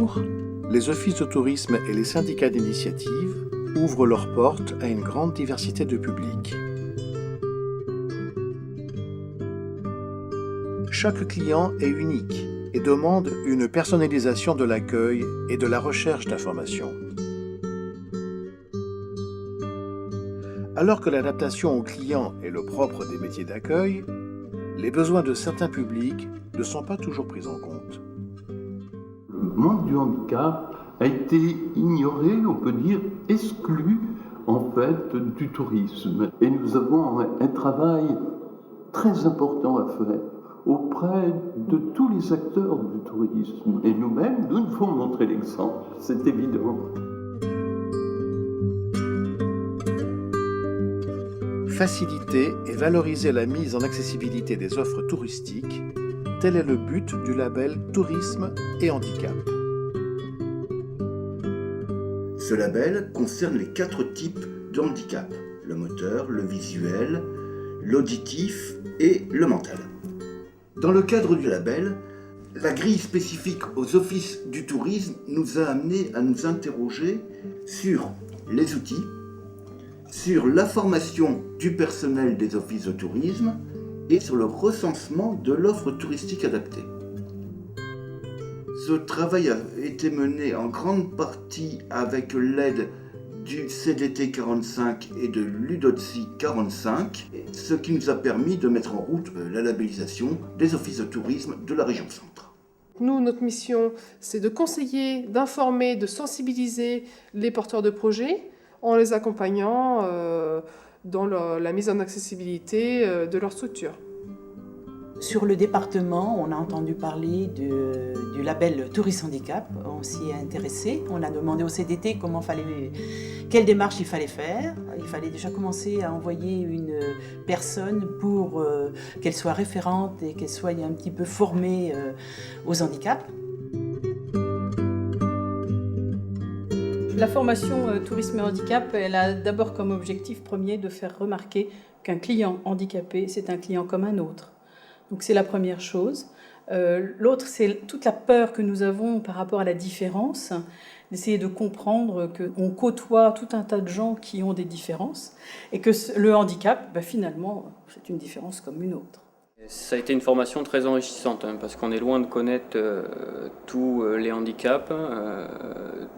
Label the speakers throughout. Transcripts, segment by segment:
Speaker 1: jours, les offices de tourisme et les syndicats d'initiative ouvrent leurs portes à une grande diversité de publics. Chaque client est unique et demande une personnalisation de l'accueil et de la recherche d'informations. Alors que l'adaptation au client est le propre des métiers d'accueil, les besoins de certains publics ne sont pas toujours pris en compte.
Speaker 2: Le monde du handicap a été ignoré, on peut dire exclu en fait du tourisme. Et nous avons un travail très important à faire auprès de tous les acteurs du tourisme. Et nous-mêmes, nous devons montrer l'exemple, c'est évident.
Speaker 1: Faciliter et valoriser la mise en accessibilité des offres touristiques, tel est le but du label Tourisme et Handicap.
Speaker 3: Ce label concerne les 4 types de handicap: le moteur, le visuel, l'auditif et le mental. Dans le cadre du label, la grille spécifique aux offices du tourisme nous a amené à nous interroger sur les outils, sur la formation du personnel des offices de tourisme et sur le recensement de l'offre touristique adaptée. Ce travail a été mené en grande partie avec l'aide du CDT 45 et de l'UDOTSI 45, ce qui nous a permis de mettre en route la labellisation des offices de tourisme de la région Centre.
Speaker 4: Nous, notre mission, c'est de conseiller, d'informer, de sensibiliser les porteurs de projets en les accompagnant dans la mise en accessibilité de leur structure.
Speaker 5: Sur le département, on a entendu parler du label Tourisme Handicap. On s'y est intéressé. On a demandé au CDT quelle démarche il fallait faire. Il fallait déjà commencer à envoyer une personne pour qu'elle soit référente et qu'elle soit un petit peu formée aux handicaps.
Speaker 6: La formation Tourisme et Handicap, elle a d'abord comme objectif premier de faire remarquer qu'un client handicapé, c'est un client comme un autre. Donc c'est la première chose. L'autre, c'est toute la peur que nous avons par rapport à la différence, d'essayer de comprendre qu'on côtoie tout un tas de gens qui ont des différences et que le handicap, finalement, c'est une différence comme une autre.
Speaker 7: Ça a été une formation très enrichissante parce qu'on est loin de connaître tous les handicaps,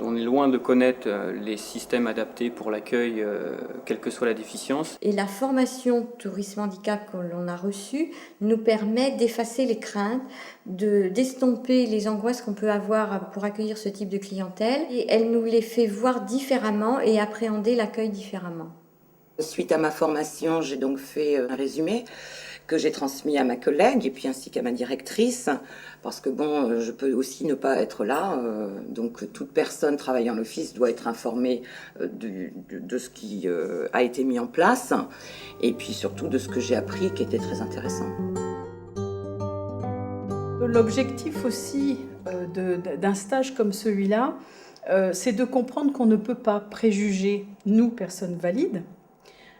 Speaker 7: on est loin de connaître les systèmes adaptés pour l'accueil, quelle que soit la déficience.
Speaker 8: Et la formation Tourisme Handicap que l'on a reçue nous permet d'effacer les craintes, d'estomper les angoisses qu'on peut avoir pour accueillir ce type de clientèle. Et elle nous les fait voir différemment et appréhender l'accueil différemment.
Speaker 9: Suite à ma formation, j'ai donc fait un résumé que j'ai transmis à ma collègue et puis ainsi qu'à ma directrice, parce que je peux aussi ne pas être là, donc toute personne travaillant en office doit être informée de ce qui a été mis en place et puis surtout de ce que j'ai appris qui était très intéressant.
Speaker 6: L'objectif aussi d'un stage comme celui-là, c'est de comprendre qu'on ne peut pas préjuger, nous, personnes valides,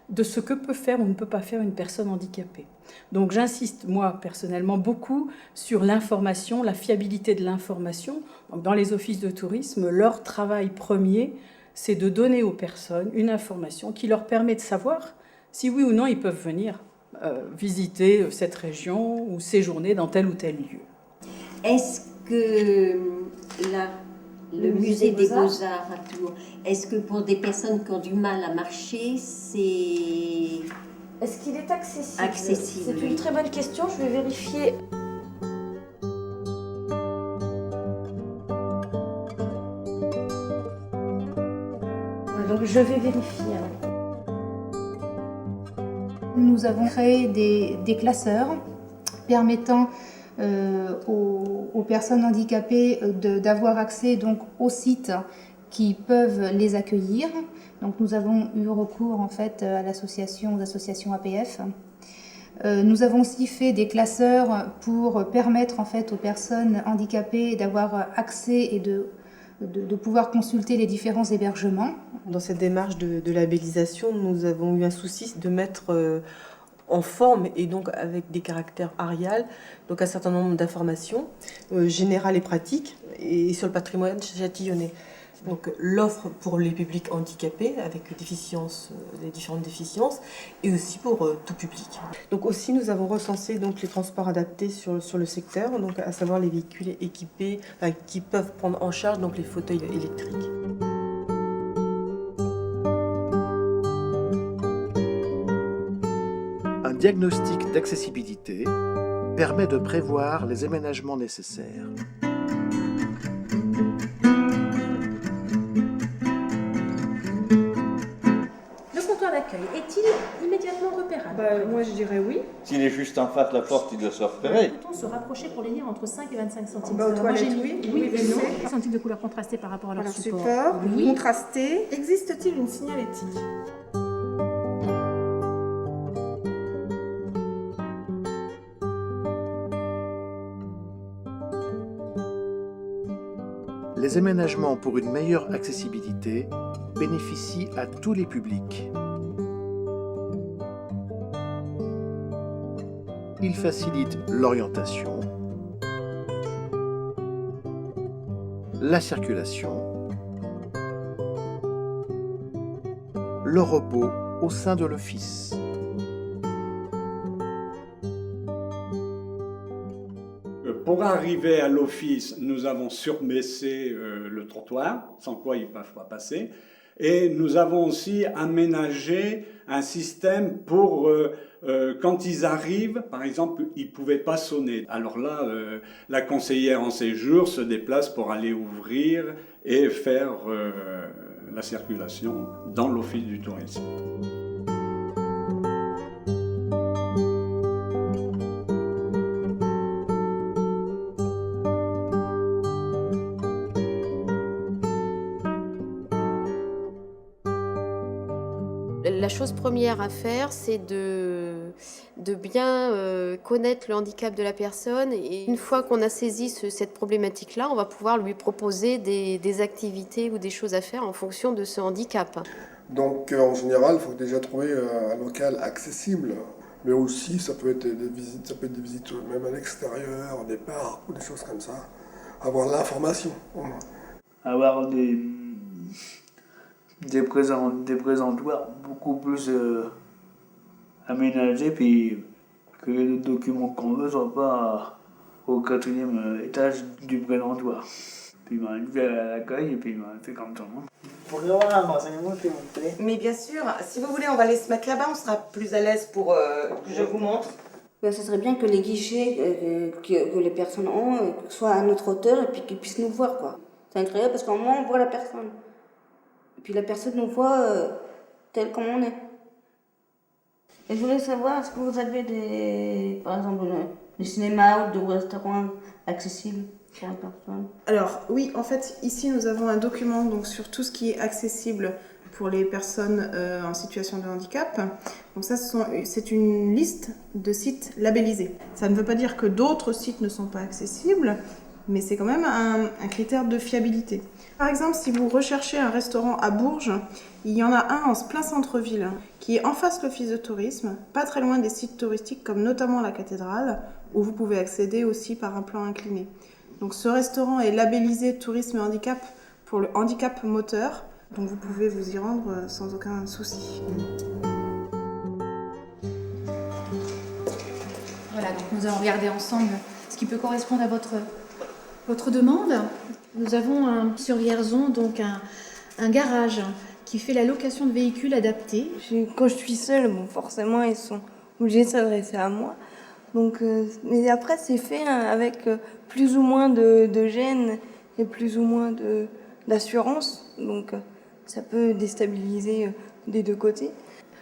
Speaker 6: de ce que peut faire ou ne peut pas faire une personne handicapée. Donc j'insiste, moi, personnellement, beaucoup sur l'information, la fiabilité de l'information. Donc, dans les offices de tourisme, leur travail premier, c'est de donner aux personnes une information qui leur permet de savoir si oui ou non ils peuvent venir visiter cette région ou séjourner dans tel ou tel lieu.
Speaker 10: Est-ce que le musée des Beaux-Arts à Tours, est-ce que pour des personnes qui ont du mal à marcher,
Speaker 11: Est-ce qu'il est accessible? C'est
Speaker 10: oui.
Speaker 11: une très bonne question, je vais vérifier. Donc je vais vérifier.
Speaker 12: Nous avons créé des classeurs permettant aux personnes handicapées d'avoir accès donc aux sites qui peuvent les accueillir. Donc nous avons eu recours en fait aux associations APF. Nous avons aussi fait des classeurs pour permettre en fait aux personnes handicapées d'avoir accès et de pouvoir consulter les différents hébergements.
Speaker 13: Dans cette démarche de labellisation, nous avons eu un souci de mettre en forme et donc avec des caractères arial, donc un certain nombre d'informations générales et pratiques, et sur le patrimoine châtillonnais. Donc l'offre pour les publics handicapés avec déficience, les différentes déficiences, et aussi pour tout public. Donc aussi nous avons recensé donc les transports adaptés sur le secteur, donc à savoir les véhicules équipés, qui peuvent prendre en charge donc les fauteuils électriques.
Speaker 1: Un diagnostic d'accessibilité permet de prévoir les aménagements nécessaires.
Speaker 14: Est-il immédiatement repérable?
Speaker 6: Moi, je dirais oui.
Speaker 15: S'il est juste en face de la porte, il doit se repérer.
Speaker 14: Peut-on se rapprocher pour les lire entre 5 et 25 cm?
Speaker 6: Aux toilettes, oui.
Speaker 14: Oui, mais non. Sont-ils de couleur contrastée par rapport à leur support?
Speaker 16: Oui. Contrasté. Existe-t-il une signalétique?
Speaker 1: Les aménagements pour une meilleure accessibilité bénéficient à tous les publics. Ils facilitent l'orientation, la circulation, le repos au sein de l'office.
Speaker 17: Pour arriver à l'office, nous avons surbaissé le trottoir, sans quoi ils ne peuvent pas passer. Et nous avons aussi aménagé un système pour, quand ils arrivent, par exemple, ils ne pouvaient pas sonner. Alors là, la conseillère en séjour se déplace pour aller ouvrir et faire la circulation dans l'office du tourisme.
Speaker 18: La chose première à faire, c'est de bien connaître le handicap de la personne. Et une fois qu'on a saisi cette problématique-là, on va pouvoir lui proposer des activités ou des choses à faire en fonction de ce handicap.
Speaker 19: Donc en général, il faut déjà trouver un local accessible. Mais aussi, ça peut être des visites, même à l'extérieur, des parcs ou des choses comme ça. Avoir l'information.
Speaker 20: Avoir des présentoirs beaucoup plus aménagés, puis que les documents qu'on veut ne soient pas au 4e étage du présentoir. Puis il fait à l'accueil et puis il fait comme tout le monde.
Speaker 9: Vous pourriez avoir un renseignement, s'il vous plaît? Mais bien sûr, si vous voulez, on va aller se mettre là-bas, on sera plus à l'aise pour que je vous montre.
Speaker 11: Ce serait bien que les guichets que les personnes ont soient à notre hauteur et puis qu'ils puissent nous voir, quoi. C'est incroyable parce qu'au moins on voit la personne. Et puis la personne nous voit tel comme on est. Et je voulais savoir, est-ce que vous avez par exemple, des cinémas ou des restaurants accessibles pour les personnes?
Speaker 16: Alors oui, en fait, ici nous avons un document donc, sur tout ce qui est accessible pour les personnes en situation de handicap. Donc ça, c'est une liste de sites labellisés. Ça ne veut pas dire que d'autres sites ne sont pas accessibles, mais c'est quand même un critère de fiabilité. Par exemple, si vous recherchez un restaurant à Bourges, il y en a un en plein centre-ville qui est en face de l'office de tourisme, pas très loin des sites touristiques comme notamment la cathédrale, où vous pouvez accéder aussi par un plan incliné. Donc ce restaurant est labellisé tourisme et handicap pour le handicap moteur, donc vous pouvez vous y rendre sans aucun souci.
Speaker 14: Voilà, donc nous allons regarder ensemble ce qui peut correspondre à votre demande. Nous avons sur Vierzon donc un garage qui fait la location de véhicules adaptés.
Speaker 21: Quand je suis seule, bon, forcément ils sont obligés de s'adresser à moi. Donc, mais après c'est fait avec plus ou moins de gêne et plus ou moins d'assurance. Donc ça peut déstabiliser des deux côtés.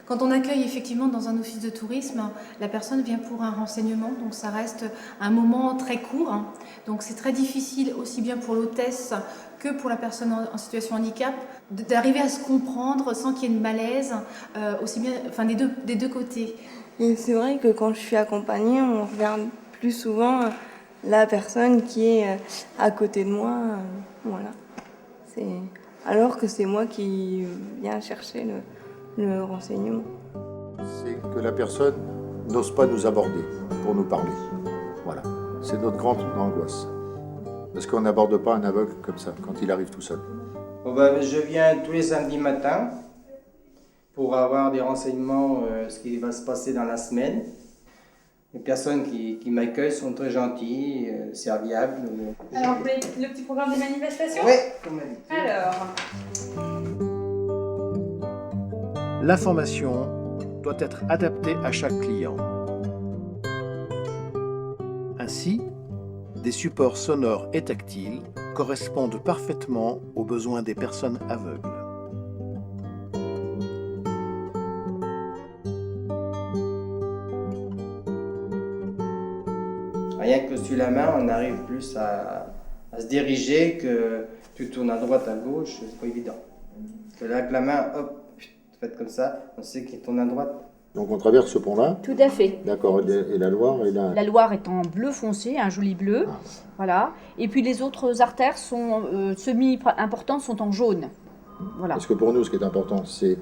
Speaker 14: Quand on accueille effectivement dans un office de tourisme, la personne vient pour un renseignement, donc ça reste un moment très court. Donc c'est très difficile aussi bien pour l'hôtesse que pour la personne en situation de handicap d'arriver à se comprendre sans qu'il y ait de malaise, aussi bien, enfin des deux côtés.
Speaker 21: Et c'est vrai que quand je suis accompagnée, on regarde plus souvent la personne qui est à côté de moi. Voilà. Alors que c'est moi qui viens chercher le renseignement.
Speaker 22: C'est que la personne
Speaker 1: n'osent pas nous aborder pour nous parler. Voilà, c'est notre grande angoisse. Parce qu'on n'aborde pas un aveugle comme ça, quand il arrive tout seul.
Speaker 2: Bon ben, je viens tous les samedis matins pour avoir des renseignements ce qui va se passer dans la semaine. Les personnes qui m'accueillent sont très gentilles, serviables.
Speaker 22: Alors, vous voulez le petit programme des manifestations?
Speaker 2: Oui, comme d'habitude.
Speaker 22: Alors.
Speaker 1: L'information doit être adaptée à chaque client. Ainsi, des supports sonores et tactiles correspondent parfaitement aux besoins des personnes aveugles.
Speaker 2: Rien que sur la main, on arrive plus à se diriger que tu tournes à droite, à gauche, c'est pas évident. Parce que là, avec la main, hop, faites comme ça, on sait qu'il tourne à droite.
Speaker 1: Donc on traverse ce pont-là?
Speaker 23: Tout à fait.
Speaker 1: D'accord, et la Loire est là?
Speaker 23: La Loire est en bleu foncé, un joli bleu. Voilà. Et puis les autres artères sont semi-importantes, sont en jaune. Voilà.
Speaker 1: Parce que pour nous, ce qui est important, c'est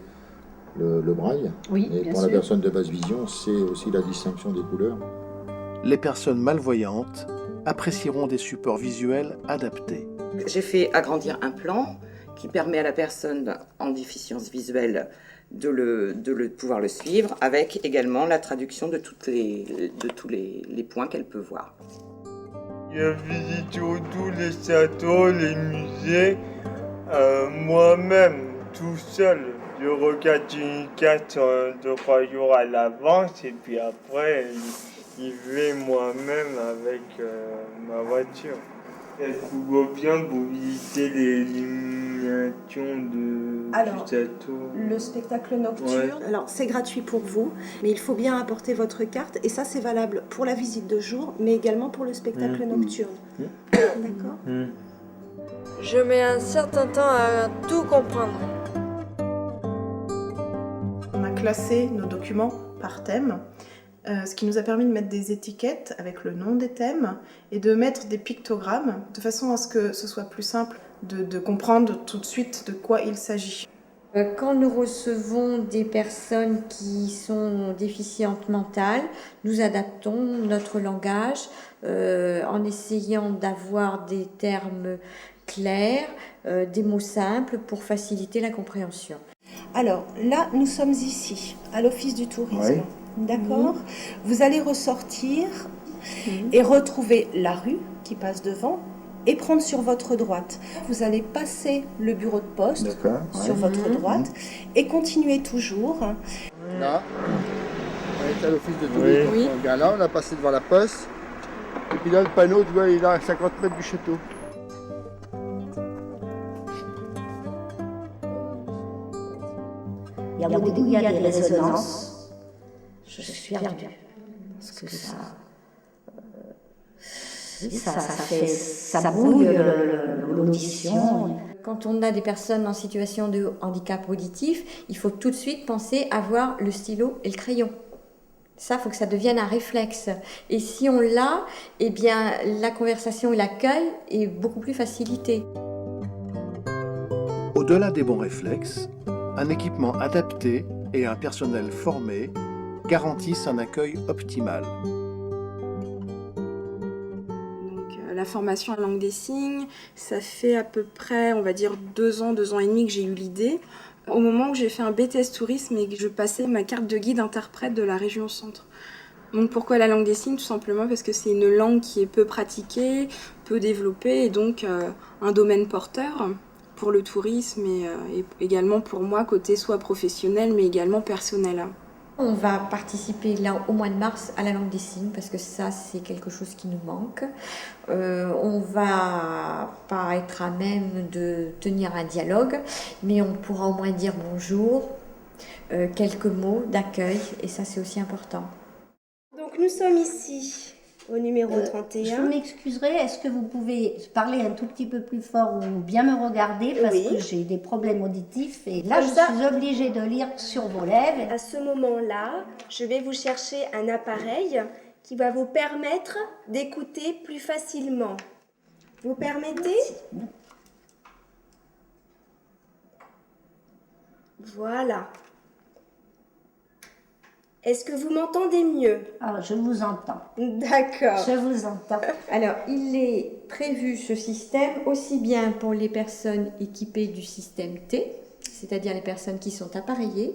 Speaker 1: le braille.
Speaker 23: Oui,
Speaker 1: et
Speaker 23: bien
Speaker 1: pour
Speaker 23: sûr.
Speaker 1: la personne de basse vision, c'est aussi la distinction des couleurs. Les personnes malvoyantes apprécieront des supports visuels adaptés.
Speaker 9: J'ai fait agrandir un plan qui permet à la personne en déficience visuelle de pouvoir le suivre, avec également la traduction de tous les points qu'elle peut voir.
Speaker 24: Je visite tous les châteaux, les musées, moi-même, tout seul. Je regarde une carte 2-3 jours à l'avance et puis après, j'y vais moi-même avec ma voiture. Elle couvre bien pour visiter les illuminations du château.
Speaker 25: Le spectacle nocturne,
Speaker 24: Ouais.
Speaker 25: alors c'est gratuit pour vous, mais il faut bien apporter votre carte et ça c'est valable pour la visite de jour, mais également pour le spectacle nocturne. D'accord.
Speaker 21: Je mets un certain temps à tout comprendre.
Speaker 16: On a classé nos documents par thème, ce qui nous a permis de mettre des étiquettes avec le nom des thèmes et de mettre des pictogrammes de façon à ce que ce soit plus simple de comprendre tout de suite de quoi il s'agit.
Speaker 8: Quand nous recevons des personnes qui sont déficientes mentales, nous adaptons notre langage en essayant d'avoir des termes clairs, des mots simples pour faciliter la compréhension.
Speaker 25: Alors là, nous sommes ici, à l'Office du tourisme. D'accord. Vous allez ressortir et retrouver la rue qui passe devant et prendre sur votre droite. Vous allez passer le bureau de poste sur votre droite et continuer toujours.
Speaker 26: Là, on est à l'Office de tourisme.
Speaker 25: Oui.
Speaker 26: On vient là, on a passé devant la poste. Et puis là, le panneau, tu vois, il est là à 50 mètres du château.
Speaker 10: Il y a beaucoup il y a des résonances. Je suis perdue. Parce que ça brouille l'audition.
Speaker 8: Quand on a des personnes en situation de handicap auditif, il faut tout de suite penser à avoir le stylo et le crayon. Ça, il faut que ça devienne un réflexe. Et si on l'a, eh bien, la conversation et l'accueil est beaucoup plus facilité.
Speaker 1: Au-delà des bons réflexes, un équipement adapté et un personnel formé garantissent un accueil optimal.
Speaker 27: La formation en langue des signes, ça fait à peu près, on va dire, 2 ans et demi que j'ai eu l'idée. Au moment où j'ai fait un BTS tourisme et que je passais ma carte de guide interprète de la région centre. Donc pourquoi la langue des signes? Tout simplement parce que c'est une langue qui est peu pratiquée, peu développée et donc un domaine porteur pour le tourisme et également pour moi côté soit professionnel mais également personnel.
Speaker 8: On va participer là au mois de mars à la langue des signes parce que ça c'est quelque chose qui nous manque. On va pas être à même de tenir un dialogue, mais on pourra au moins dire bonjour, quelques mots d'accueil et ça c'est aussi important.
Speaker 25: Donc nous sommes ici au numéro 31.
Speaker 10: Je m'excuserai, est-ce que vous pouvez parler un tout petit peu plus fort ou bien me regarder parce que j'ai des problèmes auditifs et là je suis obligée de lire sur vos lèvres.
Speaker 25: À ce moment-là, je vais vous chercher un appareil qui va vous permettre d'écouter plus facilement. Vous permettez? Voilà. Est-ce que vous m'entendez mieux?
Speaker 10: Ah, je vous entends.
Speaker 25: D'accord.
Speaker 10: Je vous entends.
Speaker 8: Alors, il est prévu ce système aussi bien pour les personnes équipées du système T, c'est-à-dire les personnes qui sont appareillées,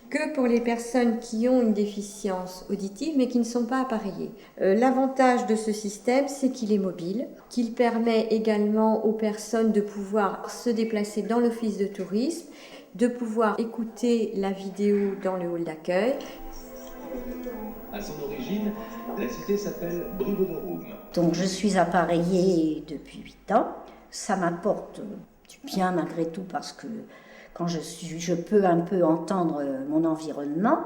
Speaker 8: que pour les personnes qui ont une déficience auditive mais qui ne sont pas appareillées. L'avantage de ce système, c'est qu'il est mobile, qu'il permet également aux personnes de pouvoir se déplacer dans l'office de tourisme, de pouvoir écouter la vidéo dans le hall d'accueil.
Speaker 3: À son origine, la cité s'appelle Brivodorum.
Speaker 10: Donc je suis appareillée depuis 8 ans. Ça m'apporte du bien malgré tout parce que quand je peux un peu entendre mon environnement.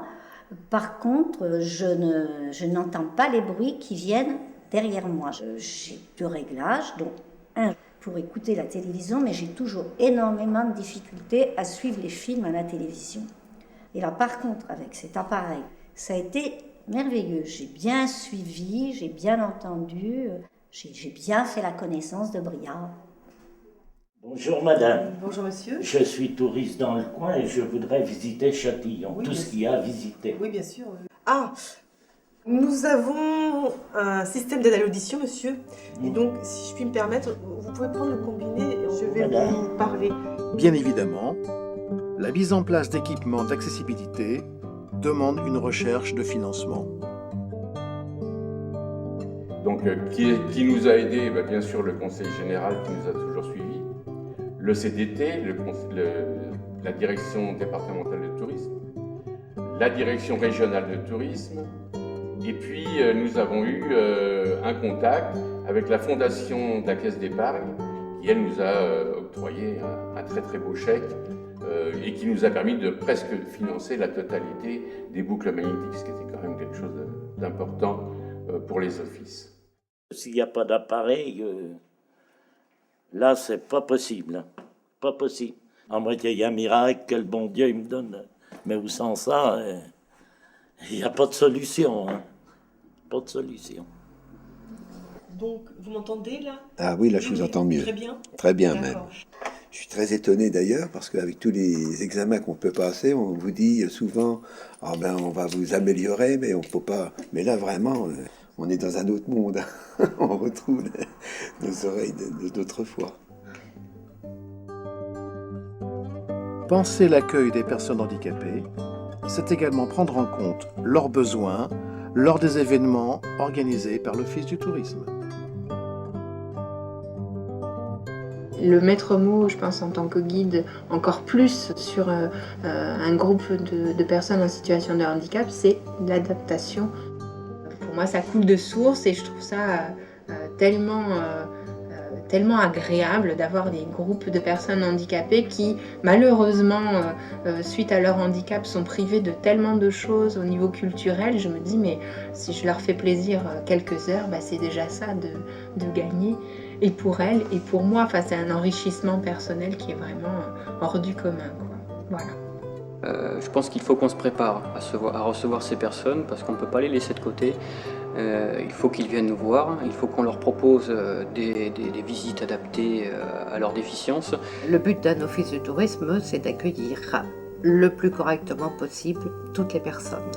Speaker 10: Par contre, je n'entends pas les bruits qui viennent derrière moi. J'ai 2 réglages, donc un pour écouter la télévision, mais j'ai toujours énormément de difficultés à suivre les films à la télévision. Et là, par contre, avec cet appareil, ça a été merveilleux. J'ai bien suivi, j'ai bien entendu, j'ai bien fait la connaissance de Briard.
Speaker 4: Bonjour madame.
Speaker 5: Bonjour monsieur.
Speaker 4: Je suis touriste dans le coin et je voudrais visiter Châtillon,
Speaker 5: oui,
Speaker 4: tout ce qu'il y a à visiter.
Speaker 5: Oui, bien sûr. Ah, nous avons un système d'aide à l'audition, monsieur. Et donc, si je puis me permettre, vous pouvez prendre le combiné et je vais vous parler.
Speaker 1: Bien évidemment, la mise en place d'équipements d'accessibilité demande une recherche de financement.
Speaker 7: Donc, qui nous a aidés? Bien sûr, le Conseil général qui nous a toujours suivis, le CDT, la Direction départementale de tourisme, la Direction régionale de tourisme, et puis nous avons eu un contact avec la Fondation de la Caisse d'épargne, qui elle nous a octroyé un très très beau chèque et qui nous a permis de presque financer la totalité des boucles magnétiques, ce qui était quand même quelque chose d'important pour les offices.
Speaker 4: S'il n'y a pas d'appareil, là c'est pas possible. Pas possible. À moins qu'il y ait un miracle que le bon Dieu me donne. Mais ou sans ça, il n'y a pas de solution. Hein. Pas de solution.
Speaker 5: Donc, vous m'entendez là?
Speaker 12: Ah oui, là je vous entends mieux.
Speaker 5: Très bien?
Speaker 12: Très bien même. Je suis très étonné d'ailleurs parce qu'avec tous les examens qu'on peut passer, on vous dit souvent « Ah ben on va vous améliorer, mais on ne peut pas... » Mais là vraiment, on est dans un autre monde. On retrouve nos oreilles d'autrefois.
Speaker 1: Penser l'accueil des personnes handicapées, c'est également prendre en compte leurs besoins lors des événements organisés par l'Office du tourisme.
Speaker 13: Le maître mot, je pense en tant que guide, encore plus sur un groupe de personnes en situation de handicap, c'est l'adaptation. Pour moi, ça coule de source et je trouve ça tellement agréable d'avoir des groupes de personnes handicapées qui, malheureusement, suite à leur handicap, sont privées de tellement de choses au niveau culturel. Je me dis, mais si je leur fais plaisir quelques heures, c'est déjà ça de gagner. Et pour elles et pour moi, c'est un enrichissement personnel qui est vraiment hors du commun, quoi. Voilà.
Speaker 15: Je pense qu'il faut qu'on se prépare à recevoir ces personnes parce qu'on ne peut pas les laisser de côté. Il faut qu'ils viennent nous voir, il faut qu'on leur propose des visites adaptées à leur déficience.
Speaker 28: Le but d'un office de tourisme, c'est d'accueillir le plus correctement possible toutes les personnes.